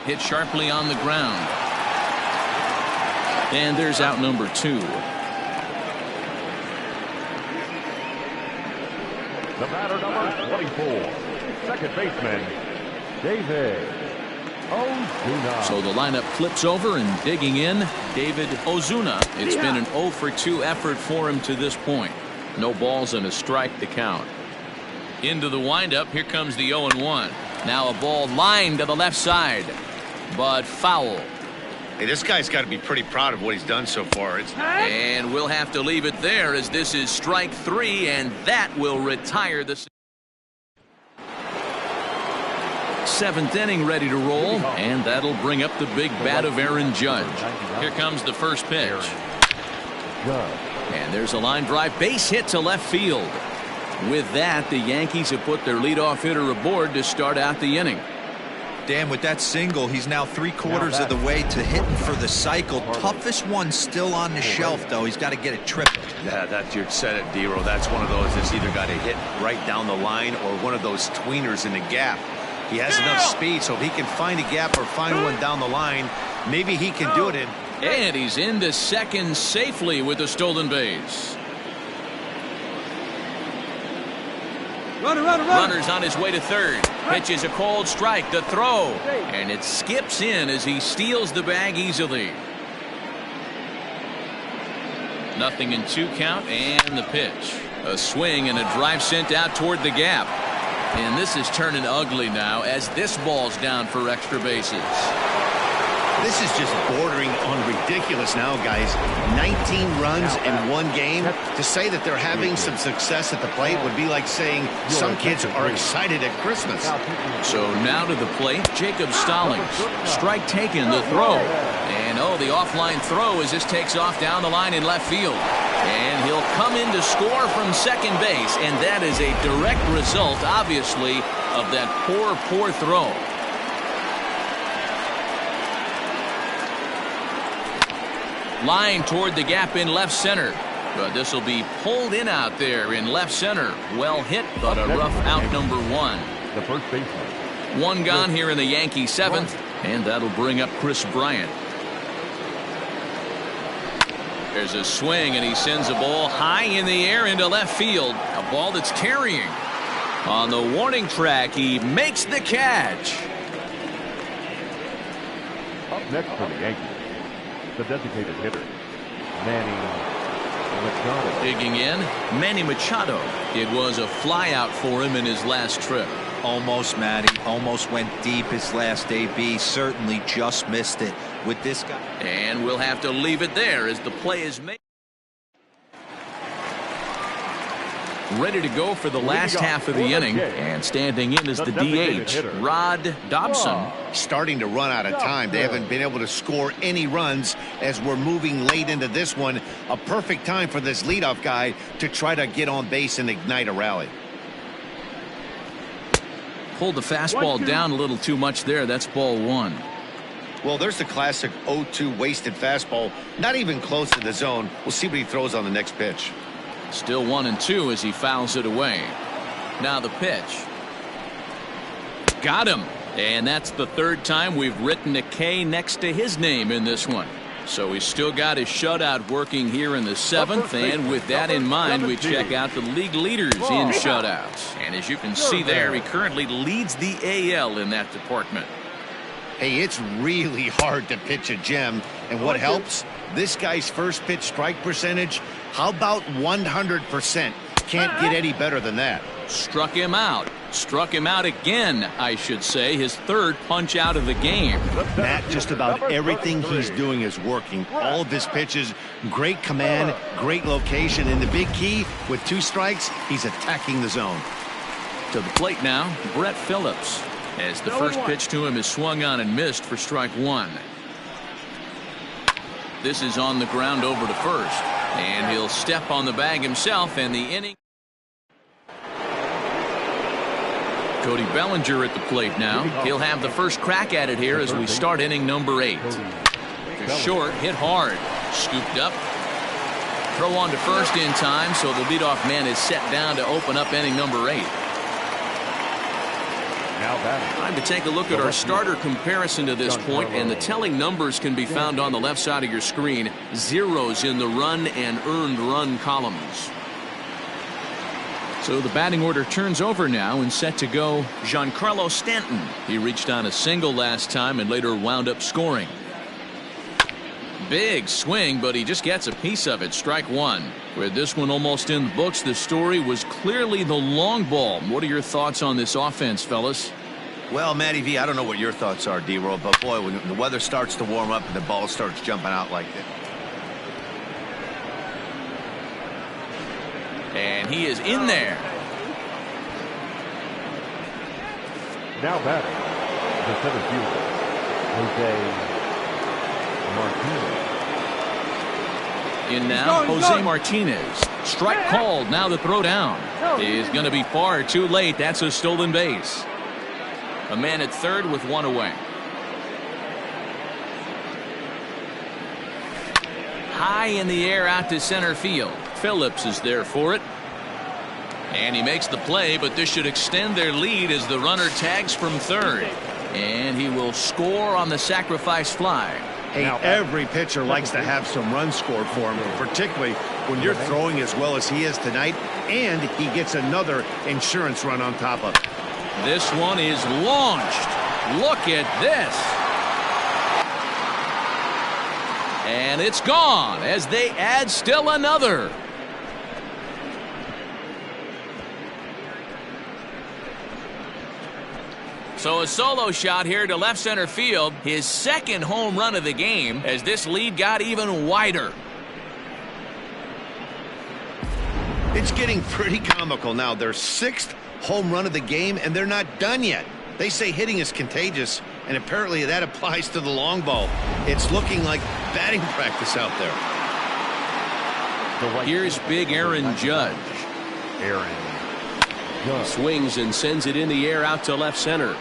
Hit sharply on the ground. And there's out number 2. The batter number 24, second baseman, David Ozuna. So the lineup flips over, and digging in, David Ozuna. It's been an 0-for-2 effort for him to this point. No balls and a strike to count. Into the windup, here comes the 0-1. Now a ball lined to the left side, but foul. Hey, this guy's got to be pretty proud of what he's done so far. And we'll have to leave it there as this is strike 3, and that will retire the 7th inning ready to roll, and that'll bring up the big bat of Aaron Judge. Here comes the first pitch. And there's a line drive base hit to left field. With that, the Yankees have put their leadoff hitter aboard to start out the inning. Dan, with that single, he's now 3/4 of the way to hitting for the cycle. Toughest one still on the shelf, though. He's got to get it tripped. Yeah, that's you said it, D-Row. That's one of those that's either got to hit right down the line or one of those tweeners in the gap. He has enough speed, so if he can find a gap or find one down the line, maybe he can do it in. And he's into second safely with the stolen base. Runner's on his way to third. Pitches a cold strike. The throw. And it skips in as he steals the bag easily. 0-2 count and the pitch. A swing and a drive sent out toward the gap. And this is turning ugly now as this ball's down for extra bases. This is just bordering on ridiculous now, guys. 19 runs in one game. To say that they're having some success at the plate would be like saying some kids are excited at Christmas. So now to the plate, Jacob Stallings. Strike taken, the throw. And the offline throw as this takes off down the line in left field. And he'll come in to score from second base. And that is a direct result, obviously, of that poor throw. Line toward the gap in left center. But this will be pulled in out there in left center. Well hit, but a rough out number 1. The first baseman. One gone here in the Yankee 7th, and that'll bring up Chris Bryant. There's a swing, and he sends a ball high in the air into left field. A ball that's carrying. On the warning track, he makes the catch. Up next for the Yankees, the designated hitter, Manny Machado. Digging in, Manny Machado. It was a flyout for him in his last trip. Almost, Matty. Almost went deep his last AB. Certainly just missed it with this guy. And we'll have to leave it there as the play is made. Ready to go for the last half of the inning, and standing in is the DH, Rod Dobson. Starting to run out of time. They haven't been able to score any runs as we're moving late into this one. A perfect time for this leadoff guy to try to get on base and ignite a rally. Pulled the fastball down a little too much there. That's ball 1. Well, there's the classic 0-2 wasted fastball. Not even close to the zone. We'll see what he throws on the next pitch. Still 1-2 as he fouls it away. Now the pitch. Got him. And that's the third time we've written a K next to his name in this one. So he's still got his shutout working here in the 7th. And with that in mind, we check out the league leaders in shutouts. And as you can see there, he currently leads the AL in that department. Hey, it's really hard to pitch a gem. And what helps? This guy's first pitch strike percentage, how about 100%? Can't get any better than that. Struck him out. Struck him out again, I should say. His third punch out of the game. Matt, just about everything he's doing is working. All of his pitches, great command, great location. And the big key, with 2 strikes, he's attacking the zone. To the plate now, Brett Phillips. As the first pitch to him is swung on and missed for strike 1. This is on the ground over to first. And he'll step on the bag himself, and the inning. Cody Bellinger at the plate now. He'll have the first crack at it here as we start inning number 8. Just short, hit hard. Scooped up. Throw on to first in time, so the leadoff man is set down to open up inning number 8. Time to take a look at our starter comparison to this point, and the telling numbers can be found on the left side of your screen. Zeros in the run and earned run columns. So the batting order turns over now and set to go Giancarlo Stanton. He reached on a single last time and later wound up scoring. Big swing, but he just gets a piece of it. Strike 1. With this one almost in the books, the story was clearly the long ball. What are your thoughts on this offense, fellas? Well, Matty V, I don't know what your thoughts are, D-Roll, but boy, when the weather starts to warm up and the ball starts jumping out like that. And he is in there. Now batting, the center fielder, Jose Martinez. In now, Jose Martinez. Strike called. Now the throw down is going to be far too late. That's a stolen base. A man at third with one away. High in the air out to center field. Phillips is there for it. And he makes the play, but this should extend their lead as the runner tags from third. And he will score on the sacrifice fly. Hey, every pitcher likes to have some runs scored for him, particularly when you're throwing as well as he is tonight, and he gets another insurance run on top of it. This one is launched. Look at this. And it's gone as they add still another. So a solo shot here to left center field, his second home run of the game as this lead got even wider. It's getting pretty comical now. Their sixth home run of the game, and they're not done yet. They say hitting is contagious, and apparently that applies to the long ball. It's looking like batting practice out there. Here's big Aaron Judge. He swings and sends it in the air out to left center.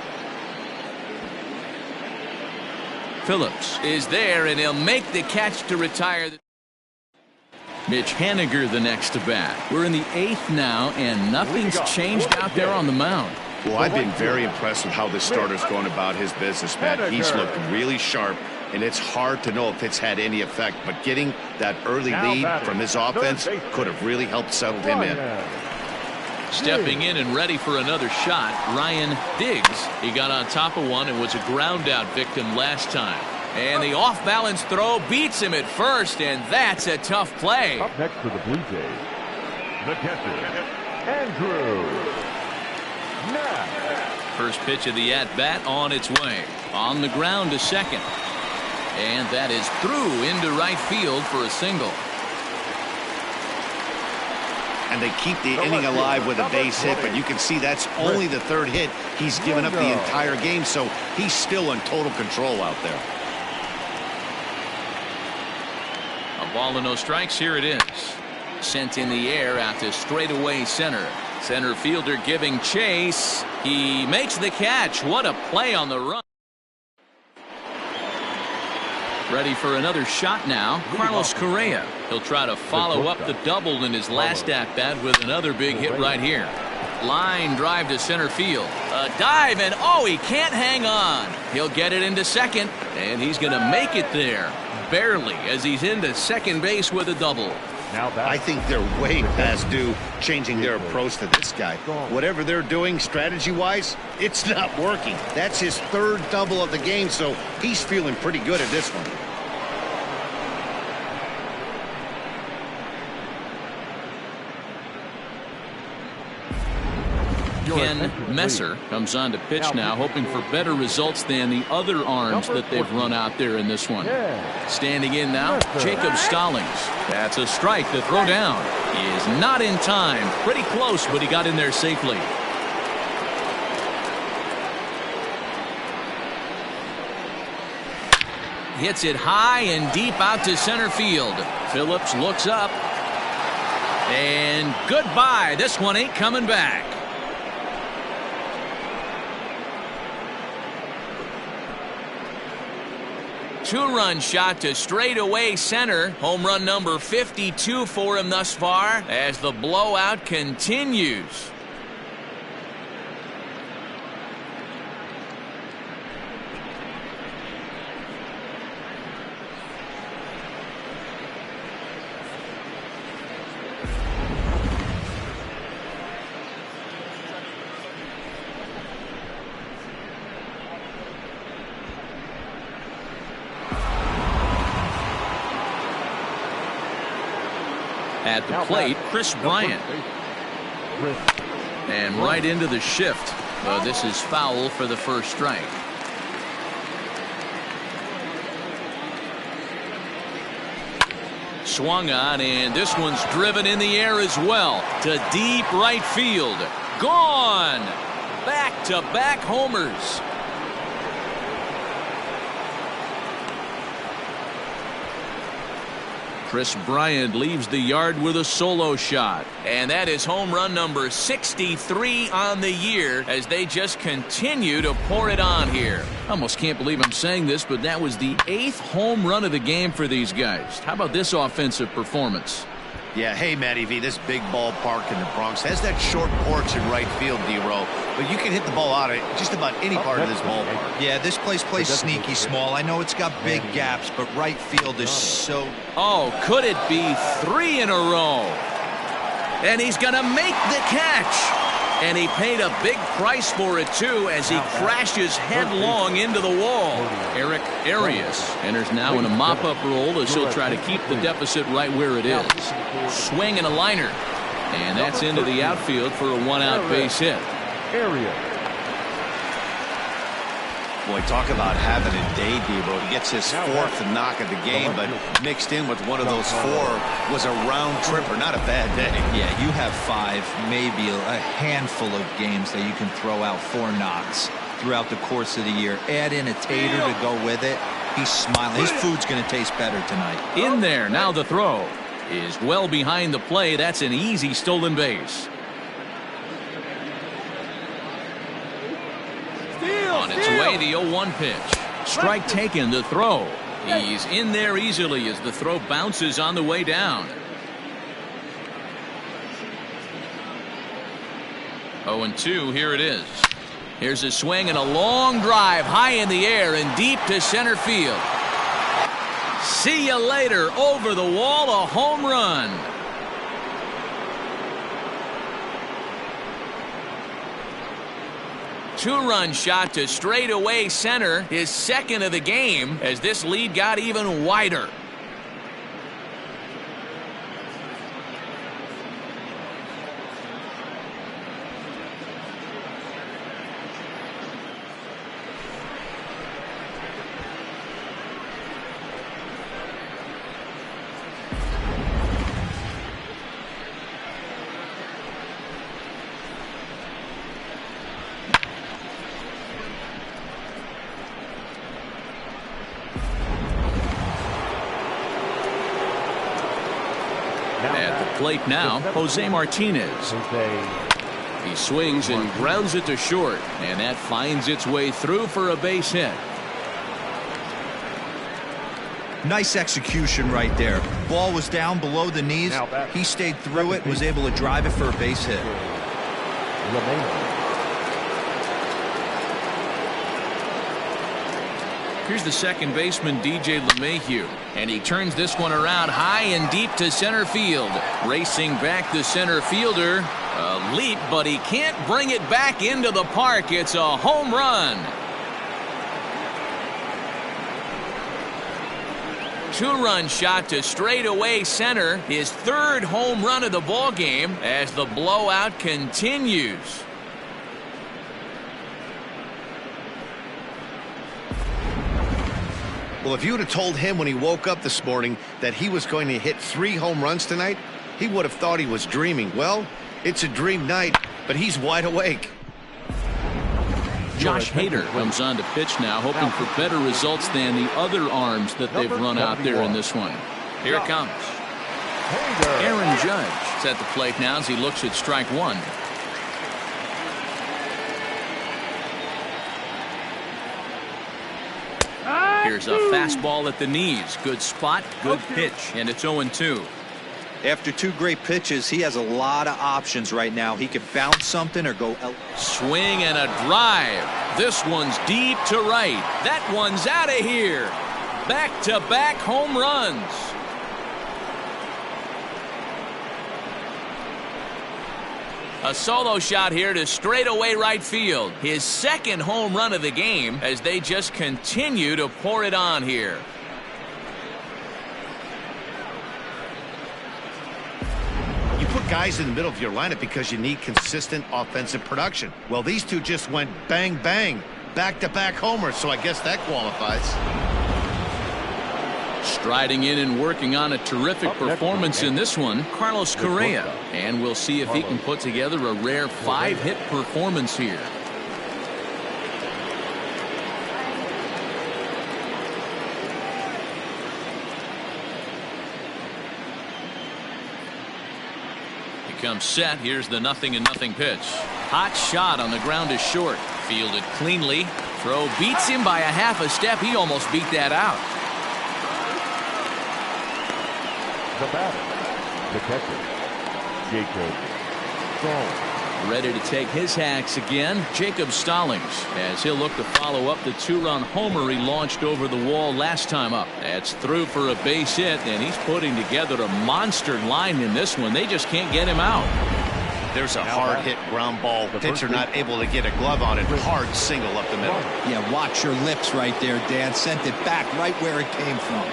Phillips is there, and he'll make the catch to retire. Mitch Haniger the next to bat. We're in the eighth now, and nothing's changed out there on the mound. Well, I've been very impressed with how this starter's going about his business, Matt. He's looked really sharp, and it's hard to know if it's had any effect, but getting that early lead from his offense could have really helped settle him in. Stepping in and ready for another shot, Ryan Diggs. He got on top of one and was a ground out victim last time. And the off-balance throw beats him at first, and that's a tough play. Up next for the Blue Jays, the catcher, Andrew Knapp. First pitch of the at-bat on its way. On the ground to second. And that is through into right field for a single. And they keep the inning alive with a base hit, but you can see that's only the third hit he's given up the entire game, so he's still in total control out there. A ball and no strikes. Here it is. Sent in the air out to straightaway center. Center fielder giving chase. He makes the catch. What a play on the run. Ready for another shot now. Carlos Correa. He'll try to follow up the double in his last at-bat with another big hit right here. Line drive to center field. A dive, and oh, he can't hang on. He'll get it into second, and he's going to make it there. Barely, as he's into second base with a double. I think they're way past due changing their approach to this guy. Whatever they're doing strategy-wise, it's not working. That's his third double of the game, so he's feeling pretty good at this one. Ken Messer comes on to pitch now, hoping for better results than the other arms that they've run out there in this one. Standing in now, Jacob Stallings. That's a strike. The throw down is not in time. Pretty close, but he got in there safely. Hits it high and deep out to center field. Phillips looks up. And goodbye. This one ain't coming back. Two-run shot to straightaway center. Home run number 52 for him thus far as the blowout continues. At the plate, Chris Bryant. And right into the shift. This is foul for the first strike. Swung on, and this one's driven in the air as well to deep right field. Gone. Back-to-back homers. Chris Bryant leaves the yard with a solo shot. And that is home run number 63 on the year as they just continue to pour it on here. I almost can't believe I'm saying this, but that was the 8th home run of the game for these guys. How about this offensive performance? Yeah, hey, Matty V, this big ballpark in the Bronx has that short porch in right field, D-Row. But you can hit the ball out of just about any part of this ballpark. Yeah, this place plays sneaky small. I know it's got big gaps, but right field is so... Oh, could it be 3 in a row? And he's going to make the catch. And he paid a big price for it, too, as he crashes headlong into the wall. Eric Arias enters now in a mop-up role as he'll try to keep the deficit right where it is. Swing and a liner. And that's into the outfield for a one-out base hit. Boy, talk about having a day, Debo. He gets his 4th knock of the game, but mixed in with one of those 4 was a round tripper. Not a bad day. Yeah, you have 5, maybe a handful of games that you can throw out 4 knocks throughout the course of the year. Add in a tater to go with it. He's smiling. His food's going to taste better tonight. In there. Now the throw is well behind the play. That's an easy stolen base. On its way, the 0-1 pitch. Strike taken, the throw. He's in there easily as the throw bounces on the way down. 0-2, here it is. Here's a swing and a long drive high in the air and deep to center field. See you later. Over the wall, a home run. Two-run shot to straightaway center, his 2nd of the game, as this lead got even wider. At the plate now, Jose Martinez. He swings and grounds it to short, and that finds its way through for a base hit. Nice execution right there. Ball was down below the knees. He stayed through it, was able to drive it for a base hit. Here's the second baseman, DJ LeMahieu, and he turns this one around high and deep to center field. Racing back the center fielder. A leap, but he can't bring it back into the park. It's a home run. Two-run shot to straightaway center, his 3rd home run of the ball game as the blowout continues. Well, if you would have told him when he woke up this morning that he was going to hit 3 home runs tonight, he would have thought he was dreaming. Well, it's a dream night, but he's wide awake. Josh Hader comes on to pitch now, hoping for better results than the other arms that they've run out there in this one. Here it comes. Aaron Judge is at the plate now as he looks at strike 1. Here's a fastball at the knees. Good spot, good pitch, and it's 0-2. After 2 great pitches, he has a lot of options right now. He could bounce something or go... Swing and a drive. This one's deep to right. That one's out of here. Back-to-back home runs. A solo shot here to straightaway right field. His 2nd home run of the game as they just continue to pour it on here. You put guys in the middle of your lineup because you need consistent offensive production. Well, these two just went bang, bang, back-to-back homers, so I guess that qualifies. Striding in and working on a terrific performance in this one, Carlos Correa. And we'll see if he can put together a rare 5-hit performance here. Comes set. Here's the 0-0 pitch. Hot shot on the ground is short. Fielded cleanly. Throw beats him by a half a step. He almost beat that out. The batter, the catcher, Jacob Stallings. Ready to take his hacks again, Jacob Stallings, as he'll look to follow up the 2-run homer he launched over the wall last time up. That's through for a base hit, and he's putting together a monster line in this one. They just can't get him out. There's a hard hit ground ball. Pitcher not able to get a glove on it. Hard single up the middle. Yeah, watch your lips right there, Dan. Sent it back right where it came from.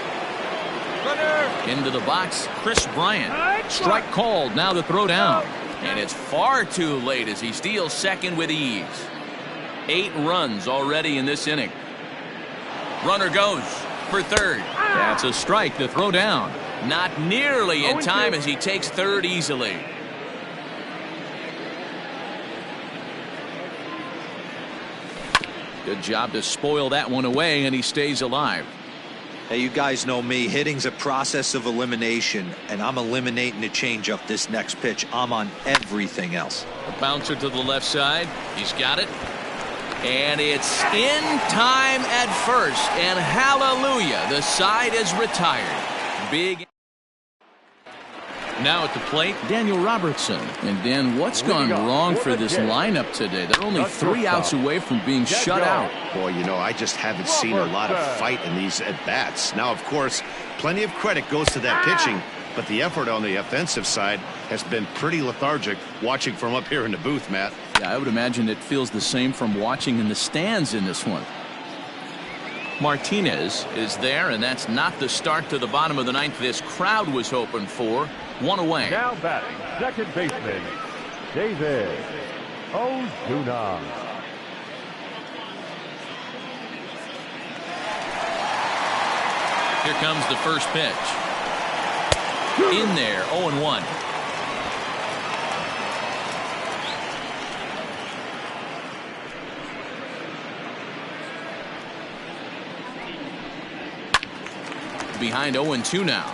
Into the box, Chris Bryant. Strike called, now the throw down. And it's far too late as he steals second with ease. 8 runs already in this inning. Runner goes for third. That's a strike to throw down. Not nearly in time as he takes third easily. Good job to spoil that one away, and he stays alive. Hey, you guys know me. Hitting's a process of elimination, and I'm eliminating the changeup this next pitch. I'm on everything else. A bouncer to the left side. He's got it. And it's in time at first. And hallelujah, the side is retired. Big. Now at the plate, Daniel Robertson. And Dan, what's gone wrong for this lineup today? They're only 3 outs away from being shut out. Boy, you know, I just haven't seen a lot of fight in these at-bats. Now, of course, plenty of credit goes to that pitching, but the effort on the offensive side has been pretty lethargic watching from up here in the booth, Matt. Yeah, I would imagine it feels the same from watching in the stands in this one. Martinez is there, and that's not the start to the bottom of the 9th this crowd was hoping for. 1 away. Now batting, second baseman, David Ozuna. Here comes the first pitch. In there, 0-1. Behind 0-2 now.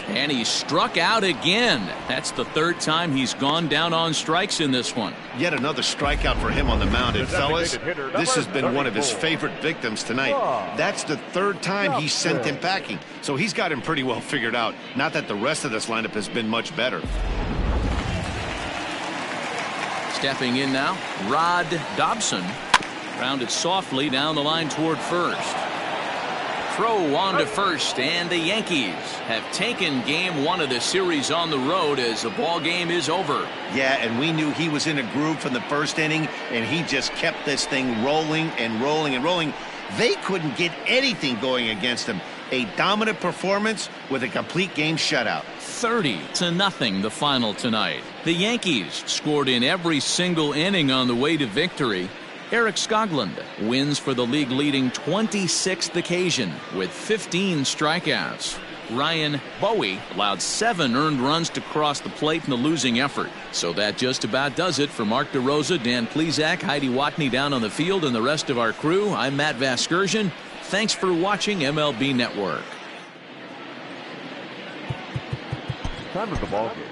And he struck out again. That's the 3rd time he's gone down on strikes in this one. Yet another strikeout for him on the mound. And fellas, this has been one of his favorite victims tonight. That's the 3rd time he sent him packing. So he's got him pretty well figured out. Not that the rest of this lineup has been much better. Stepping in now, Rod Dobson. Grounded softly down the line toward first. Throw on to first, and the Yankees have taken game 1 of the series on the road as the ball game is over. Yeah, and we knew he was in a groove from the first inning, and he just kept this thing rolling and rolling and rolling. They couldn't get anything going against him. A dominant performance with a complete game shutout. 30-0 the final tonight. The Yankees scored in every single inning on the way to victory. Eric Skoglund wins for the league-leading 26th occasion with 15 strikeouts. Ryan Bowie allowed 7 earned runs to cross the plate in the losing effort. So that just about does it for Mark DeRosa, Dan Plesac, Heidi Watney down on the field, and the rest of our crew. I'm Matt Vasgersian. Thanks for watching MLB Network. Time of the ball game.